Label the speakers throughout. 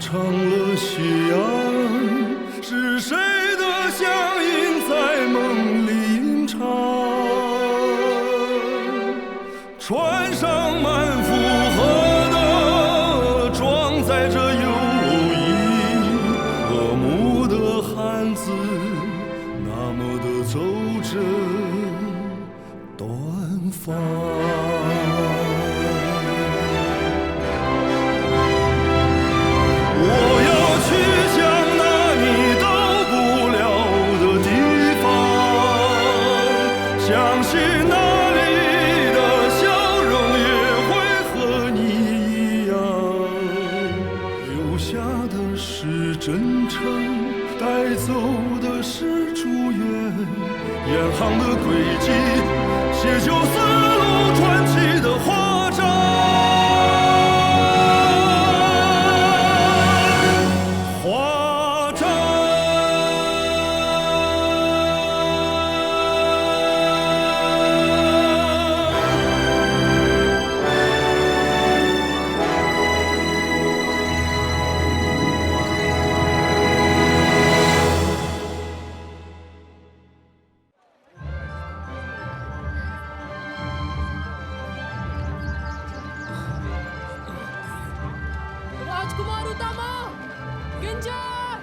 Speaker 1: 成了夕阳，是谁的响应在梦里吟唱？船上满负荷的装载着友谊，和睦的汉字，那么的走着短发。我要去向那你到不了的地方，相信那里的笑容也会和你一样。留下的是真诚，带走的是祝愿，远航的轨迹写就丝路传奇的华章。
Speaker 2: राजकुमार उतामा, किंजर!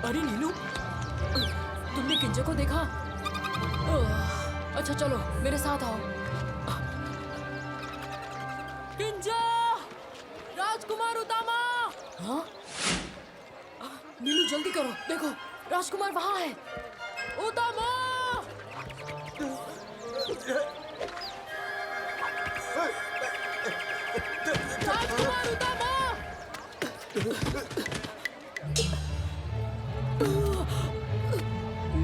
Speaker 2: अरे नीलू, तुमने किंजर को देखा? अच्छा चलो मेरे साथ आओ। किंजर! राजकुमार उतामा! हाँ? नीलू जल्दी करो, देखो राजकुमार वहाँ है। उतामा! राजकुमार उतामा!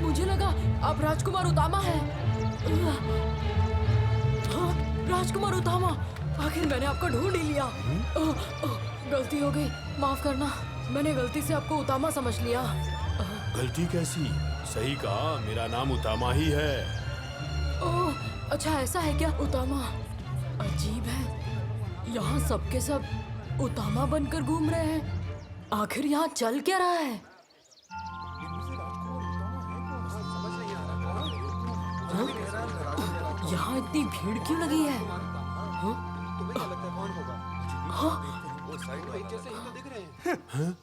Speaker 2: मुझे लगा आप राजकुमार उतामा हैं। हाँ, राजकुमार उतामा, आखिर मैंने आपको ढूंढ ही लिया। गलती हो गई, माफ करना। मैंने गलती से आपको उतामा समझ लिया।
Speaker 3: गलती कैसी? सही कहा, मेरा नाम उतामा ही है।
Speaker 2: ओह, अच्छा ऐसा है क्या? उतामा, अजीब है, यहाँ सबके सब उतामा बनकर घूम रहे हैं। आखिर यहाँ चल क्या रहा है? हाँ? यहाँ इतनी भीड़ क्यों लगी है?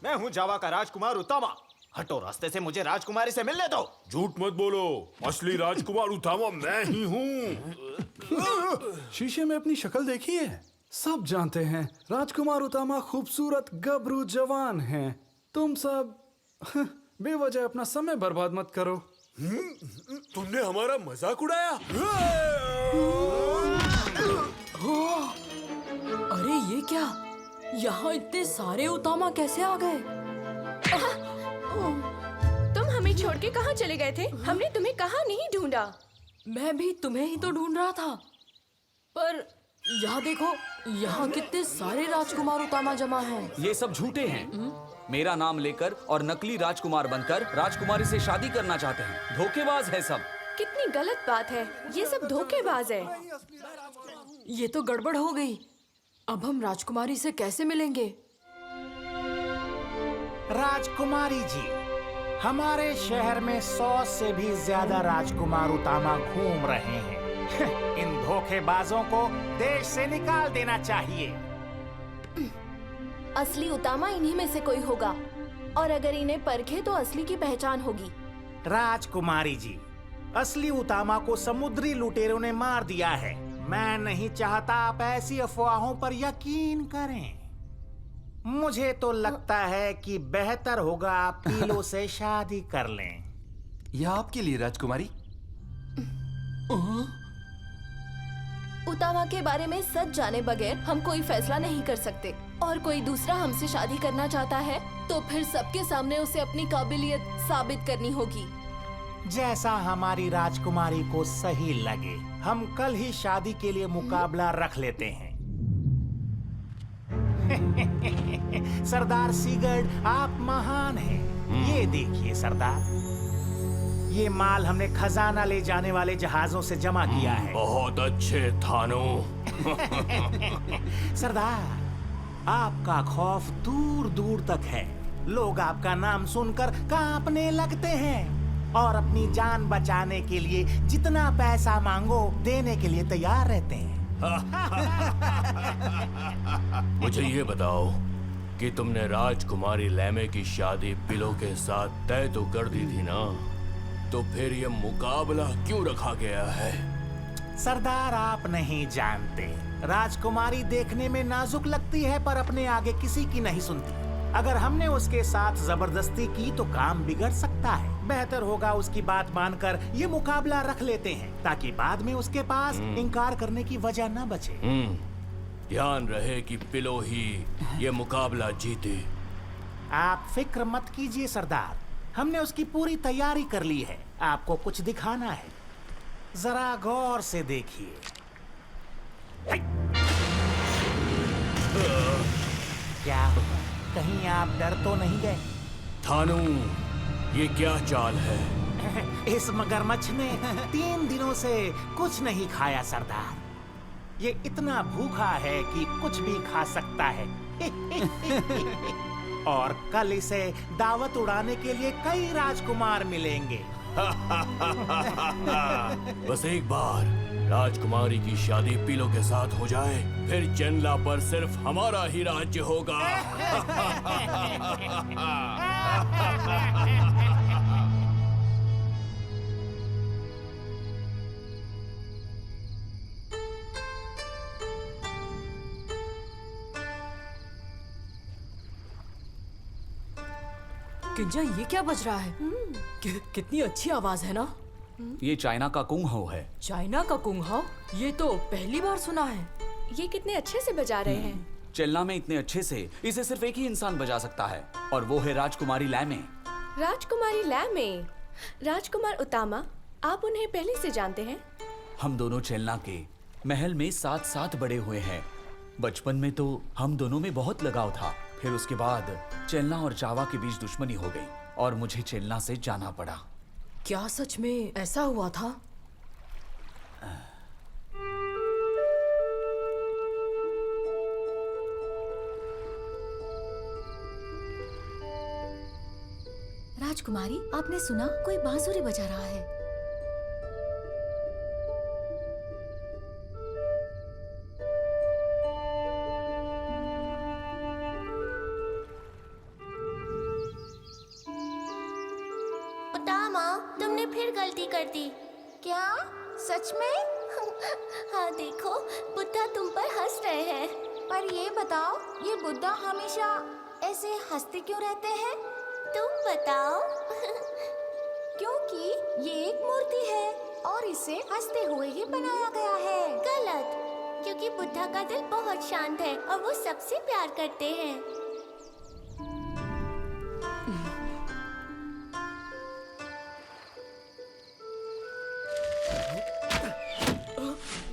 Speaker 4: मैं हूँ जावा का राजकुमार उतामा। हटो रास्ते से, मुझे राजकुमारी से मिलने दो।
Speaker 3: झूठ मत बोलो, असली राजकुमार उतामा मैं ही हूँ।
Speaker 1: शीशे में अपनी शक्ल देखी है? सब जानते हैं राजकुमार उतामा खूबसूरत गबरू जवान हैं। तुम सब बेवजह अपना समय बर्बाद मत करो।
Speaker 3: तुमने हमारा मजाक उड़ाया।
Speaker 2: अरे ये क्या? यहाँ इतने सारे उतामा कैसे आ गए?
Speaker 5: तुम हमें छोड़ के कहाँ चले गए थे? हमने तुम्हें कहाँ नहीं ढूंढा।
Speaker 2: मैं भी तुम्हें ही तो ढूंढ रहा था, पर यहाँ देखो, यहाँ कितने सारे राजकुमार उतामा जमा हैं।
Speaker 6: ये सब झूठे हैं। मेरा नाम लेकर और नकली राजकुमार बनकर राजकुमारी से शादी करना चाहते हैं। धोखेबाज है सब।
Speaker 5: कितनी गलत बात है, ये सब धोखेबाज है।
Speaker 2: ये तो गड़बड़ हो गई। अब हम राजकुमारी से कैसे मिलेंगे?
Speaker 7: राजकुमारी जी, हमारे शहर में 100 से भी ज्यादा राजकुमार उतामा घूम रहे हैं। इन धोखेबाजों को देश से निकाल देना चाहिए।
Speaker 5: असली उतामा इन्हीं में से कोई होगा, और अगर इन्हें परखे तो असली की पहचान होगी।
Speaker 7: राजकुमारी जी, असली उतामा को समुद्री लुटेरों ने मार दिया है। मैं नहीं चाहता आप ऐसी अफवाहों पर यकीन करें। मुझे तो लगता है कि बेहतर होगा आप पीलो से शादी कर लें।
Speaker 8: यह आपके लिए राजकुमारी।
Speaker 5: उतामा के बारे में सच जाने बगैर हम कोई फैसला नहीं कर सकते, और कोई दूसरा हमसे शादी करना चाहता है तो फिर सबके सामने उसे अपनी काबिलियत साबित करनी होगी।
Speaker 7: जैसा हमारी राजकुमारी को सही लगे, हम कल ही शादी के लिए मुकाबला रख लेते हैं। सरदार सीगर्ड, आप महान हैं। ये देखिए सरदार, ये माल हमने खजाना ले जाने वाले जहाजों से जमा किया है।
Speaker 3: बहुत अच्छे थानो।
Speaker 7: सरदार, आपका खौफ दूर दूर तक है। लोग आपका नाम सुनकर कांपने लगते हैं और अपनी जान बचाने के लिए जितना पैसा मांगो देने के लिए तैयार रहते हैं।
Speaker 3: मुझे ये बताओ कि तुमने राजकुमारी लैमे की शादी पिलो के साथ तय तो कर दी थी ना, तो फिर ये मुकाबला क्यों रखा गया है?
Speaker 7: सरदार, आप नहीं जानते, राजकुमारी देखने में नाजुक लगती है पर अपने आगे किसी की नहीं सुनती। अगर हमने उसके साथ जबरदस्ती की तो काम बिगड़ सकता है। बेहतर होगा उसकी बात मानकर ये मुकाबला रख लेते हैं ताकि बाद में उसके पास इनकार करने की वजह न बचे।
Speaker 3: ध्यान रहे कि पिलो ही ये मुकाबला जीते।
Speaker 7: आप फिक्र मत कीजिए सरदार, हमने उसकी पूरी तैयारी कर ली है। आपको कुछ दिखाना है, जरा गौर से देखिए। क्या हुआ? कहीं आप डर तो नहीं गए?
Speaker 3: थानू, ये क्या चाल है?
Speaker 7: इस मगरमच्छ ने 3 दिनों से कुछ नहीं खाया सरदार। ये इतना भूखा है कि कुछ भी खा सकता है। और कल इसे दावत उड़ाने के लिए कई राजकुमार मिलेंगे।
Speaker 3: बस एक बार राजकुमारी की शादी पिलो के साथ हो जाए, फिर चेनला पर सिर्फ हमारा ही राज्य होगा।
Speaker 2: किंजा, ये क्या बज रहा है? कितनी अच्छी आवाज है ना?
Speaker 6: ये चाइना का कुंगहो है।
Speaker 2: चाइना का कुंगहाओ? ये तो पहली बार सुना है।
Speaker 5: ये कितने अच्छे से बजा रहे हैं।
Speaker 6: चेन्नई में इतने अच्छे से इसे सिर्फ एक ही इंसान बजा सकता है, और वो है राजकुमारी लैमे।
Speaker 5: राजकुमारी लैमे, राजकुमार उतामा, आप उन्हें पहले से जानते हैं?
Speaker 6: हम दोनों चेन्नई के महल में साथ साथ बड़े हुए हैं। बचपन में तो हम दोनों में बहुत लगाव था, फिर उसके बाद चेन्नई और जावा के बीच दुश्मनी हो गई और मुझे चेन्नई से जाना पड़ा।
Speaker 2: क्या सच में ऐसा हुआ था?
Speaker 5: राजकुमारी, आपने सुना कोई बांसुरी बजा रहा है।
Speaker 9: उतामा, तुमने फिर गलती कर दी। क्या? सच में? हाँ देखो, बुद्धा तुम पर हंस रहे हैं। पर ये बताओ, ये बुद्धा हमेशा ऐसे हंसते क्यों रहते हैं? तुम बताओ। क्योंकि ये एक मूर्ति है और इसे हंसते हुए ही बनाया गया है। गलत, क्योंकि बुद्धा का दिल बहुत शांत है और वो सबसे प्यार करते हैं।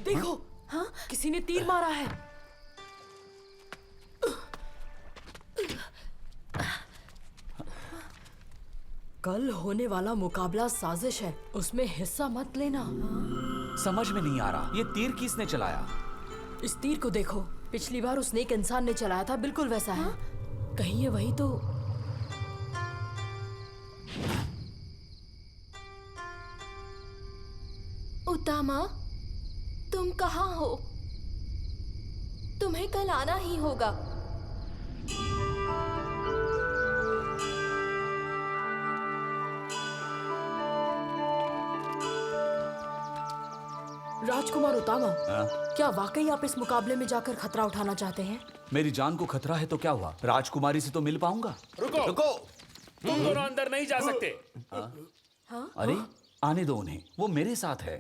Speaker 2: देखो, हाँ, किसी ने तीर मारा है। कल होने वाला मुकाबला साजिश है, उसमें हिस्सा मत लेना।
Speaker 6: समझ में नहीं आ रहा, ये तीर किसने चलाया?
Speaker 2: इस तीर को देखो, पिछली बार उस नेक इंसान ने चलाया था, बिल्कुल वैसा है। कहीं ये वही तो?
Speaker 5: उतामा, तुम कहाँ हो? तुम्हें कल आना ही होगा।
Speaker 2: राजकुमार उतामा, क्या वाकई आप इस मुकाबले में जाकर खतरा उठाना चाहते हैं?
Speaker 6: मेरी जान को खतरा है तो क्या हुआ, राजकुमारी से तो मिल पाऊंगा।
Speaker 3: रुको रुको, तुम दोनों अंदर नहीं जा सकते।
Speaker 6: अरे आने दो उन्हें, वो मेरे साथ है।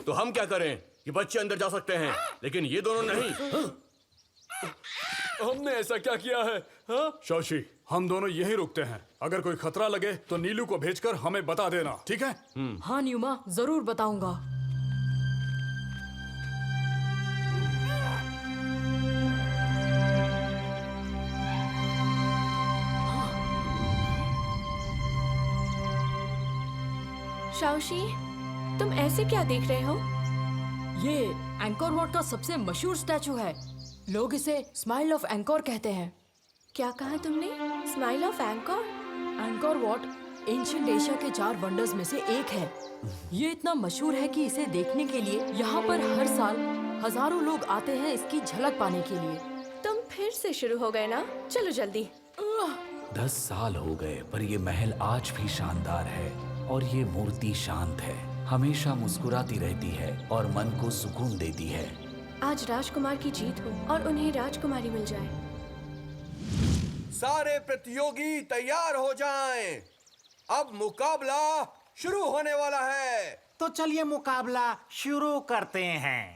Speaker 3: तो हम क्या करें? ये बच्चे अंदर जा सकते हैं, लेकिन ये दोनों नहीं।
Speaker 1: हमने ऐसा क्या किया है? हाँ? शौशी, हम दोनों यहीं रुकते हैं। अगर कोई खतरा लगे तो नीलू को भेजकर हमें बता देना, ठीक है?
Speaker 2: हाँ न्यूमा, जरूर बताऊंगा।
Speaker 5: शाओशी, तुम ऐसे क्या देख रहे हो?
Speaker 2: ये एंकोर वाट का सबसे मशहूर स्टैचू है। लोग इसे स्माइल ऑफ एंकोर कहते हैं।
Speaker 5: क्या कहा तुमने? Smile of anchor?
Speaker 2: Anchor what ancient Asia के 4 वंडर्स में से एक है। ये इतना मशहूर है कि इसे देखने के लिए यहाँ पर हर साल हजारों लोग आते हैं इसकी झलक पाने के लिए।
Speaker 5: तुम फिर से शुरू हो गए ना? चलो जल्दी।
Speaker 6: 10 साल हो गए पर ये महल आज भी शानदार है और ये मूर्ति शांत है, हमेशा मुस्कुराती रहती है और मन को सुकून देती है।
Speaker 5: आज राजकुमार की जीत हो और उन्हें राजकुमारी मिल जाए।
Speaker 10: सारे प्रतियोगी तैयार हो जाएं। अब मुकाबला शुरू होने वाला है।
Speaker 7: तो चलिए मुकाबला शुरू करते हैं।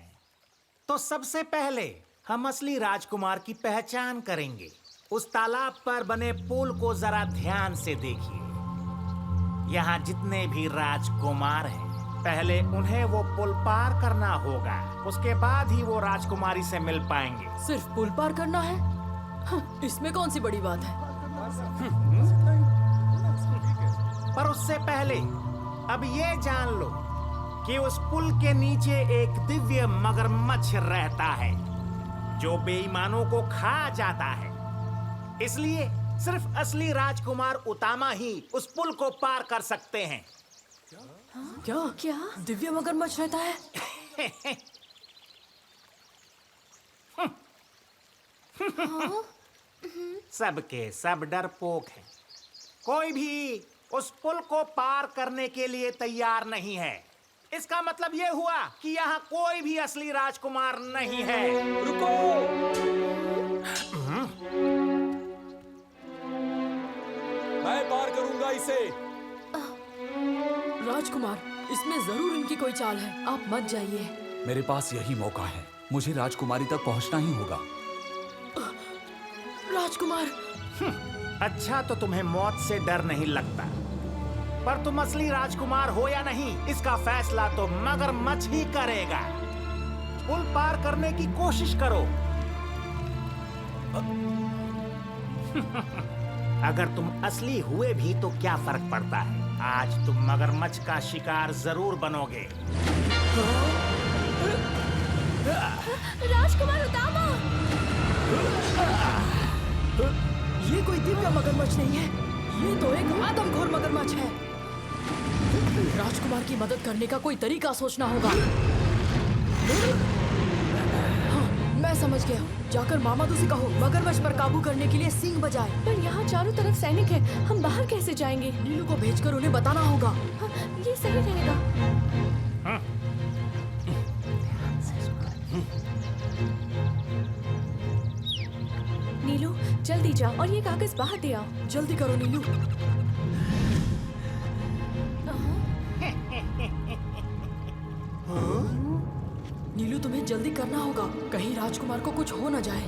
Speaker 7: तो सबसे पहले हम असली राजकुमार की पहचान करेंगे। उस तालाब पर बने पुल को जरा ध्यान से देखिए। यहाँ जितने भी राजकुमार हैं, पहले उन्हें वो पुल पार करना होगा, उसके बाद ही वो राजकुमारी से मिल पाएंगे।
Speaker 2: सिर्फ पुल पार करना है? इसमें कौन सी बड़ी बात है?
Speaker 7: पर उससे पहले अब ये जान लो कि उस पुल के नीचे एक दिव्य मगरमच्छ रहता है जो बेईमानों को खा जाता है। इसलिए सिर्फ असली राजकुमार उतामा ही उस पुल को पार कर सकते हैं।
Speaker 2: क्या दिव्य मगरमच्छ रहता है?
Speaker 7: सबके सब डरपोक हैं। कोई भी उस पुल को पार करने के लिए तैयार नहीं है। इसका मतलब ये हुआ कि यहाँ कोई भी असली राजकुमार नहीं है।
Speaker 10: रुको! मैं पार करूंगा इसे।
Speaker 2: राजकुमार, इसमें जरूर इनकी कोई चाल है, आप मत जाइए।
Speaker 6: मेरे पास यही मौका है, मुझे राजकुमारी तक पहुंचना ही होगा।
Speaker 2: राजकुमार!
Speaker 7: अच्छा तो तुम्हें मौत से डर नहीं लगता, पर तुम असली राजकुमार हो या नहीं, इसका फैसला तो मगरमच्छ ही करेगा। पुल पार करने की कोशिश करो। अगर तुम असली हुए भी तो क्या फर्क पड़ता है, आज तुम मगरमच्छ का शिकार जरूर बनोगे।
Speaker 5: राजकुमार उतामा!
Speaker 2: ये कोई दिव्य मगरमच्छ नहीं है, ये तो एक आदमखोर मगरमच्छ है। राजकुमार की मदद करने का कोई तरीका सोचना होगा। हाँ, मैं समझ गया। जाकर मामादू से कहो मगरमच्छ पर काबू करने के लिए सींग बजाए।
Speaker 5: पर यहाँ चारों तरफ सैनिक हैं, हम बाहर कैसे जाएंगे?
Speaker 2: नीलू को भेजकर उन्हें बताना होगा।
Speaker 5: हाँ, ये सही रहेगा। नीलू जल्दी जाओ और ये कागज बाहर दे आओ।
Speaker 2: जल्दी करो नीलू। नीलू तुम्हें जल्दी करना होगा, कहीं राजकुमार को कुछ हो न जाए।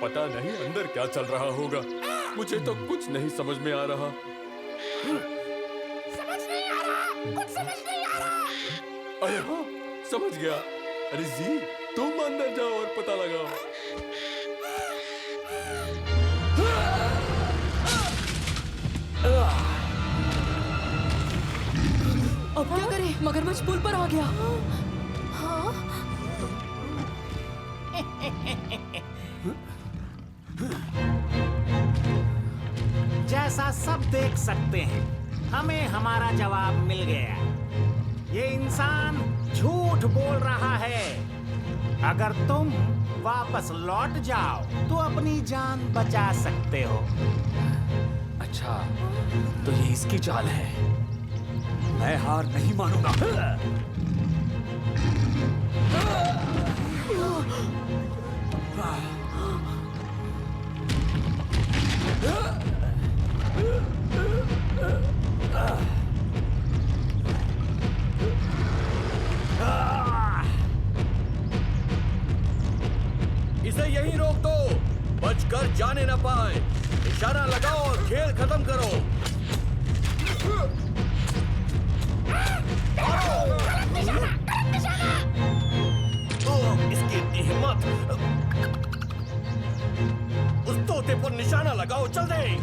Speaker 1: पता नहीं अंदर क्या चल रहा होगा, मुझे तो कुछ नहीं समझ में आ रहा। अरे हाँ, समझ गया। अरे जी, तुम अंदर जाओ और पता लगाओ।
Speaker 2: अब क्या करें? मगरमच्छ पुल पर आ गया।
Speaker 5: हाँ?
Speaker 7: जैसा सब देख सकते हैं, हमें हमारा जवाब मिल गया। ये इंसान झूठ बोल रहा है। अगर तुम वापस लौट जाओ तो अपनी जान बचा सकते हो।
Speaker 6: अच्छा, तो ये इसकी चाल है। मैं हार नहीं मानूंगा।
Speaker 3: इसे यहीं रोक दो, बचकर जाने न पाए। इशारा लगाओ और खेल खत्म करो। इसकी इतनी हिम्मत! उस तोते पर निशाना लगाओ, जल्दी!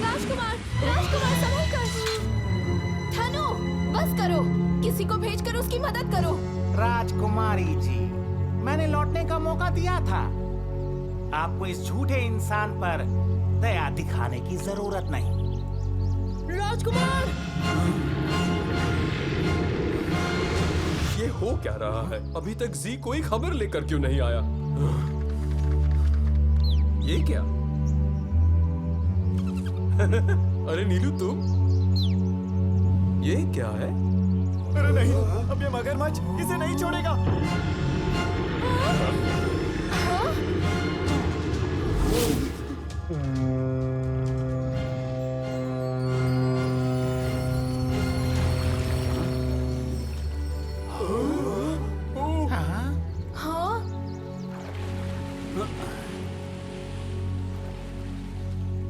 Speaker 5: राजकुमार, राजकुमार संभल कर। थानो, बस करो, किसी को भेजकर उसकी मदद करो।
Speaker 7: राजकुमारी जी, मैंने लौटने का मौका दिया था। आपको इस झूठे इंसान पर दया दिखाने की जरूरत नहीं।
Speaker 2: राजकुमार!
Speaker 11: ये हो क्या रहा है? अभी तक जी कोई खबर लेकर क्यों नहीं आया? ये क्या? अरे नीलू, तुम? ये क्या है?
Speaker 4: अरे नहीं, अब ये मगरमच्छ इसे नहीं छोड़ेगा।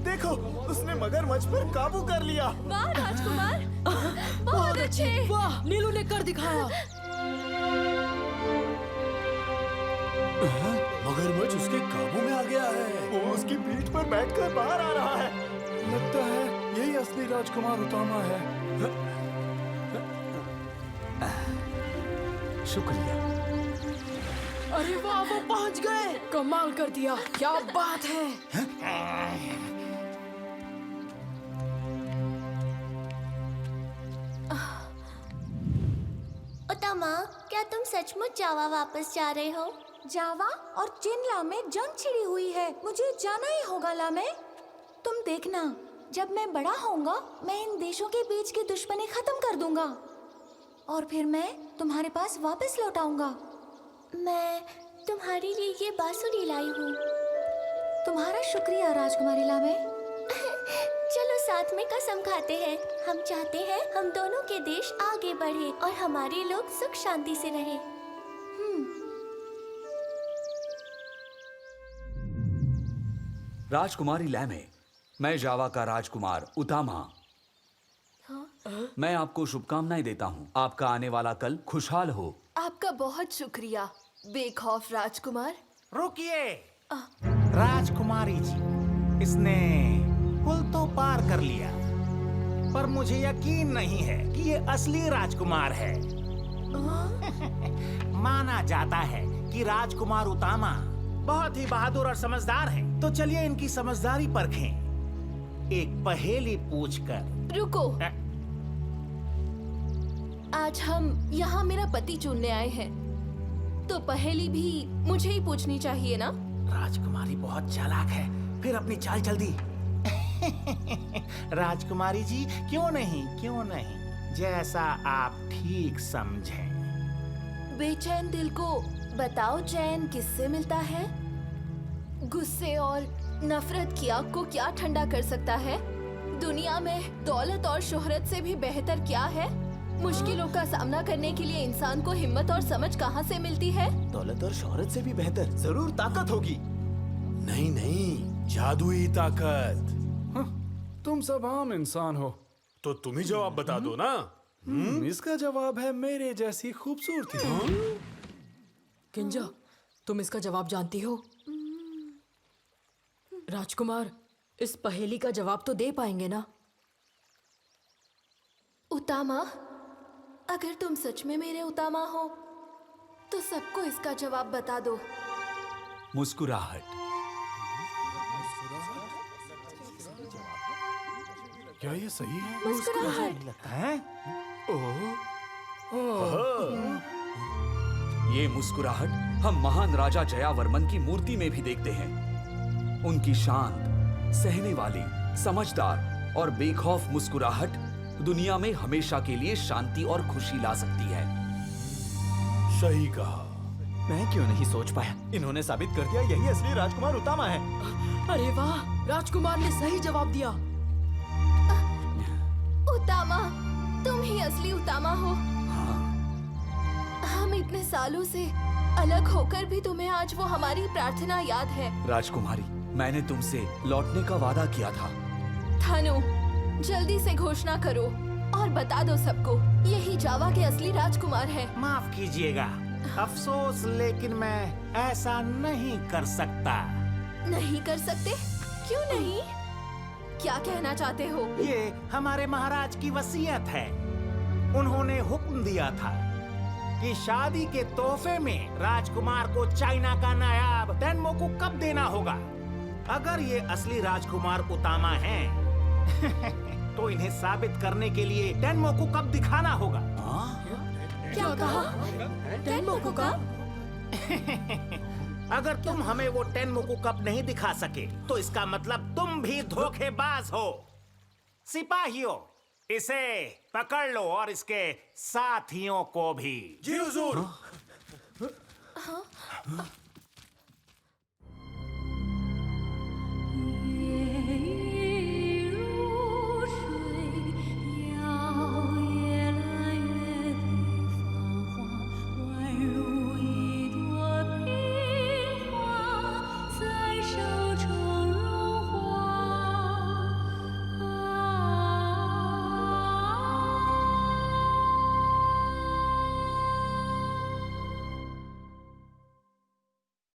Speaker 4: देखो, उसने मगरमच्छ पर काबू कर लिया।
Speaker 5: वाह राजकुमार, बहुत अच्छे।
Speaker 2: वाह, नीलू ने कर दिखाया।
Speaker 1: मगरमच्छ उसके काबू में आ गया है।
Speaker 4: वो उसकी पीठ पर बैठकर बाहर आ रहा है।
Speaker 1: लगता है यही असली राजकुमार उतामा है।
Speaker 6: शुक्रिया।
Speaker 2: अरे वाह, वो पहुंच गए। कमाल कर दिया, क्या बात है।
Speaker 9: उतामा, क्या तुम सचमुच जावा वापस जा रहे हो?
Speaker 5: जावा और चिनला में जंग छिड़ी हुई है। मुझे जाना ही होगा लामे। तुम देखना, जब मैं बड़ा होऊंगा, मैं इन देशों के बीच की दुश्मनी खत्म कर दूंगा और फिर मैं तुम्हारे पास वापस लौट आऊंगा।
Speaker 9: मैं तुम्हारे लिए ये बांसुरी लाई हूँ।
Speaker 5: तुम्हारा शुक्रिया राजकुमारी लामे।
Speaker 9: चलो साथ में कसम खाते हैं। हम चाहते हैं हम दोनों के देश आगे बढ़े और हमारे लोग सुख शांति से रहे।
Speaker 6: राजकुमारी लैमे, मैं जावा का राजकुमार उतामा। मैं आपको शुभकामनाएं देता हूँ। आपका आने वाला कल खुशहाल हो।
Speaker 5: आपका बहुत शुक्रिया बेखौफ राजकुमार।
Speaker 7: रुकिए राजकुमारी जी, इसने पुल तो पार कर लिया, पर मुझे यकीन नहीं है कि ये असली राजकुमार है। माना जाता है कि राजकुमार उतामा बहुत ही बहादुर और समझदार हैं। तो चलिए इनकी समझदारी परखें एक पहेली पूछकर।
Speaker 5: रुको, आज हम यहाँ मेरा पति चुनने आए हैं, तो पहेली भी मुझे ही पूछनी चाहिए ना?
Speaker 7: राजकुमारी बहुत चालाक है, फिर अपनी चाल चल दी। राजकुमारी जी, क्यों नहीं, जैसा आप ठीक समझें।
Speaker 5: बेचैन दिल को बताओ चैन किससे मिलता है? गुस्से और नफरत की आग को क्या ठंडा कर सकता है? दुनिया में दौलत और शोहरत से भी बेहतर क्या है? मुश्किलों का सामना करने के लिए इंसान को हिम्मत और समझ कहाँ से मिलती है?
Speaker 4: दौलत और शोहरत से भी बेहतर जरूर ताकत होगी।
Speaker 1: नहीं, जादुई ताकत। तुम सब आम इंसान हो, तो तुम ही जवाब बता दो ना। इसका जवाब है मेरे जैसी खूबसूरती।
Speaker 2: किंजा, तुम इसका जवाब जानती हो? राजकुमार, इस पहेली का जवाब तो दे पाएंगे ना?
Speaker 5: उतामा, अगर तुम सच में मेरे उतामा हो, तो सबको इसका जवाब बता दो।
Speaker 6: मुस्कुराहट।
Speaker 1: क्या ये सही है?
Speaker 5: मुस्कुराहट।
Speaker 7: लगता है
Speaker 6: ये मुस्कुराहट हम महान राजा जयावर्मन की मूर्ति में भी देखते हैं। उनकी शांत, सहने वाली, समझदार और बेखौफ मुस्कुराहट दुनिया में हमेशा के लिए शांति और खुशी ला सकती है।
Speaker 1: सही कहा।
Speaker 4: मैं क्यों नहीं सोच पाया? इन्होंने साबित कर दिया यही असली राजकुमार उतामा है।
Speaker 2: अरे वाह, राजकुमार ने सही जवाब दिया।
Speaker 5: उतामा, तुम ही असली उतामा हो।
Speaker 6: हाँ।
Speaker 5: हम इतने सालों से अलग होकर भी तुम्हें आज वो हमारी प्रार्थना याद है।
Speaker 6: राजकुमारी, मैंने तुमसे लौटने का वादा किया था।
Speaker 5: थानु, जल्दी से घोषणा करो और बता दो सबको, यही जावा के असली राजकुमार हैं।
Speaker 7: माफ कीजिएगा, अफसोस, लेकिन मैं ऐसा नहीं कर सकता।
Speaker 5: नहीं कर सकते? क्यों नहीं? क्या कहना चाहते हो?
Speaker 7: ये हमारे महाराज की वसीयत है। उन्होंने हुक्म दिया था कि शादी के तोहफे में राजकुमार को चाइना का नायाब टेनमोकू कप देना होगा। अगर ये असली राजकुमार उतामा हैं, तो इन्हें साबित करने के लिए टेनमोकू कप दिखाना होगा।
Speaker 5: क्या कहा? टेनमोकू कप?
Speaker 7: अगर तुम हमें वो टेनमोकू कप नहीं दिखा सके, तो इसका मतलब तुम भी धोखेबाज हो। सिपाहियों, इसे पकड़ लो और इसके साथियों को भी।
Speaker 10: जी हुजूर।
Speaker 5: हाँ?